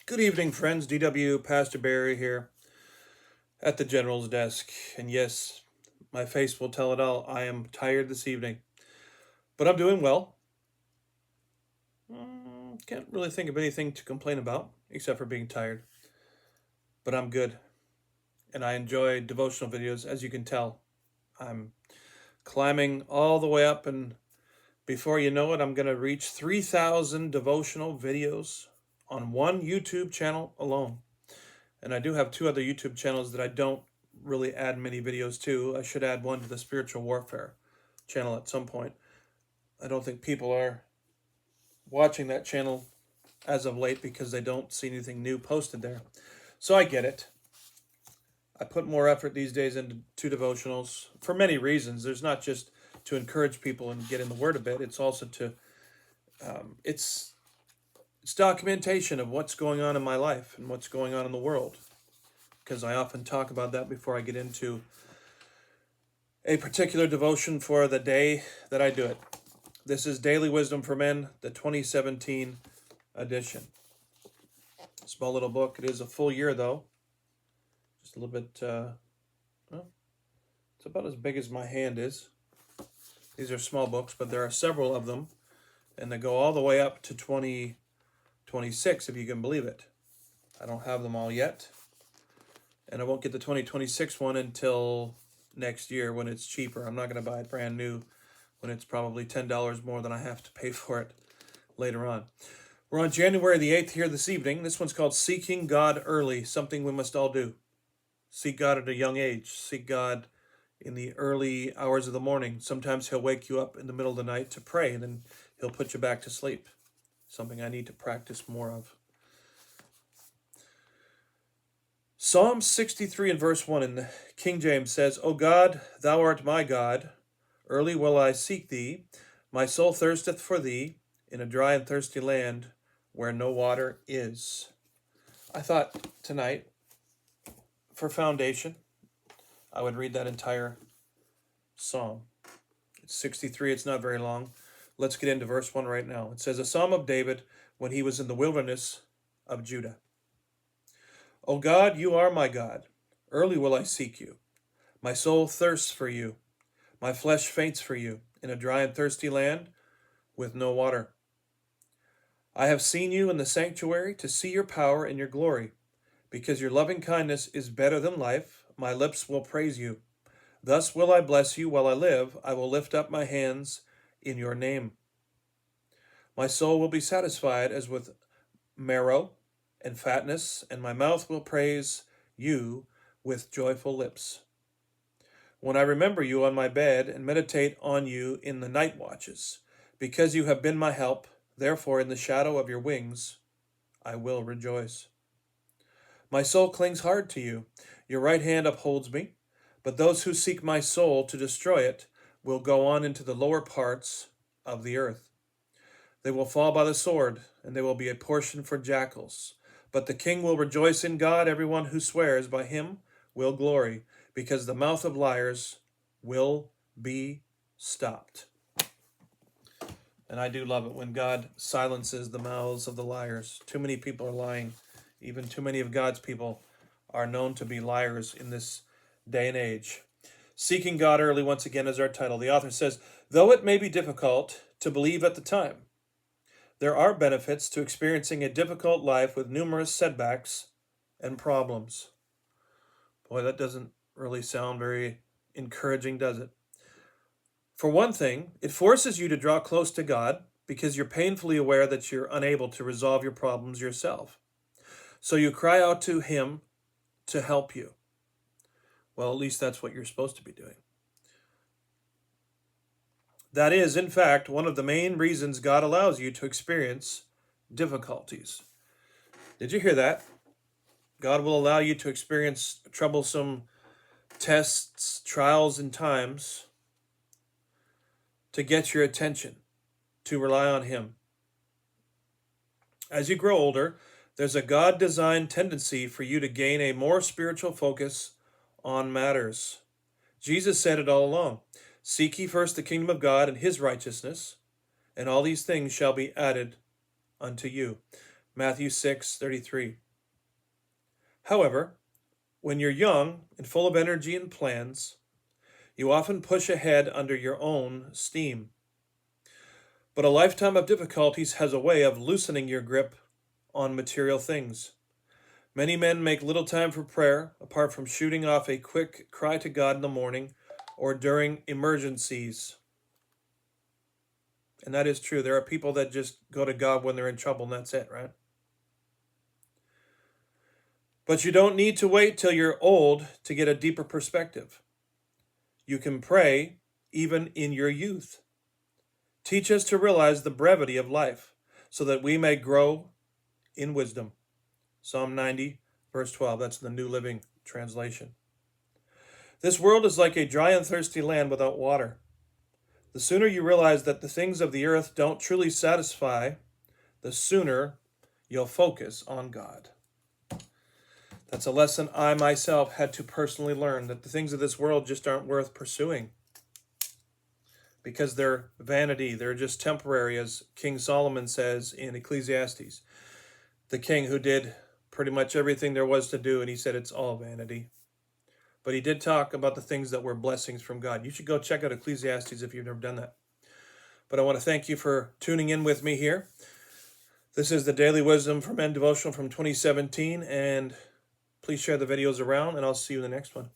Good evening, friends. DW Pastor Barry here at the General's desk. And yes, my face will tell it all. I am tired this evening, but I'm doing well. Can't really think of anything to complain about except for being tired. But I'm good, and I enjoy devotional videos. As you can tell, I'm climbing all the way up, and before you know it, I'm going to reach 3,000 devotional videos on one YouTube channel alone. And I do have two other YouTube channels that I don't really add many videos to. I should add one to the spiritual warfare channel at some point. I don't think people are watching that channel as of late because they don't see anything new posted there. So I get it. I put more effort these days into devotionals for many reasons. There's not just to encourage people and get in the Word a bit. It's also to it's documentation of what's going on in my life and what's going on in the world, because I often talk about that before I get into a particular devotion for the day that I do it. This is Daily Wisdom for Men, the 2017 edition. Small little book. It is a full year, though. Just a little bit, it's about as big as my hand is. These are small books, but there are several of them, and they go all the way up to 2026, if you can believe it. I don't have them all yet, and I won't get the 2026 one until next year when it's cheaper. I'm not going to buy it brand new when it's probably $10 more than I have to pay for it later on. We're on January the 8th here this evening. This one's called Seeking God Early, something we must all do. Seek God at a young age. Seek God in the early hours of the morning. Sometimes he'll wake you up in the middle of the night to pray, and then he'll put you back to sleep. Something I need to practice more of. Psalm 63 and verse 1 in the King James says, O God, thou art my God. Early will I seek thee. My soul thirsteth for thee in a dry and thirsty land where no water is. I thought tonight, for foundation, I would read that entire psalm. It's 63, it's not very long. Let's get into verse 1 right now. It says, a psalm of David when he was in the wilderness of Judah. O God, you are my God. Early will I seek you. My soul thirsts for you. My flesh faints for you in a dry and thirsty land with no water. I have seen you in the sanctuary to see your power and your glory. Because your loving kindness is better than life, my lips will praise you. Thus will I bless you while I live. I will lift up my hands in your name. My soul will be satisfied as with marrow and fatness, and my mouth will praise you with joyful lips. When I remember you on my bed and meditate on you in the night watches, because you have been my help, therefore in the shadow of your wings I will rejoice. My soul clings hard to you. Your right hand upholds me, but those who seek my soul to destroy it will go on into the lower parts of the earth. They will fall by the sword, and they will be a portion for jackals. But the king will rejoice in God. Everyone who swears by him will glory, because the mouth of liars will be stopped. And I do love it when God silences the mouths of the liars. Too many people are lying. Even too many of God's people are known to be liars in this day and age. Seeking God Early, once again, is our title. The author says, though it may be difficult to believe at the time, there are benefits to experiencing a difficult life with numerous setbacks and problems. Boy, that doesn't really sound very encouraging, does it? For one thing, it forces you to draw close to God because you're painfully aware that you're unable to resolve your problems yourself. So you cry out to him to help you. Well, at least that's what you're supposed to be doing. That is, in fact, one of the main reasons God allows you to experience difficulties. Did you hear that? God will allow you to experience troublesome tests, trials, and times to get your attention, to rely on him. As you grow older, there's a God-designed tendency for you to gain a more spiritual focus on matters. Jesus said it all along. Seek ye first the kingdom of God and his righteousness, and all these things shall be added unto you. Matthew 6:33. However, when you're young and full of energy and plans, you often push ahead under your own steam. But a lifetime of difficulties has a way of loosening your grip on material things. Many men make little time for prayer, apart from shooting off a quick cry to God in the morning or during emergencies. And that is true. There are people that just go to God when they're in trouble, and that's it, right? But you don't need to wait till you're old to get a deeper perspective. You can pray even in your youth. Teach us to realize the brevity of life so that we may grow in wisdom. Psalm 90, verse 12. That's the New Living Translation. This world is like a dry and thirsty land without water. The sooner you realize that the things of the earth don't truly satisfy, the sooner you'll focus on God. That's a lesson I myself had to personally learn, that the things of this world just aren't worth pursuing because they're vanity. They're just temporary, as King Solomon says in Ecclesiastes, the king who did pretty much everything there was to do, and he said it's all vanity. But he did talk about the things that were blessings from God. You should go check out Ecclesiastes if you've never done that. But I want to thank you for tuning in with me here. This is the Daily Wisdom for Men Devotional from 2017, and please share the videos around, and I'll see you in the next one.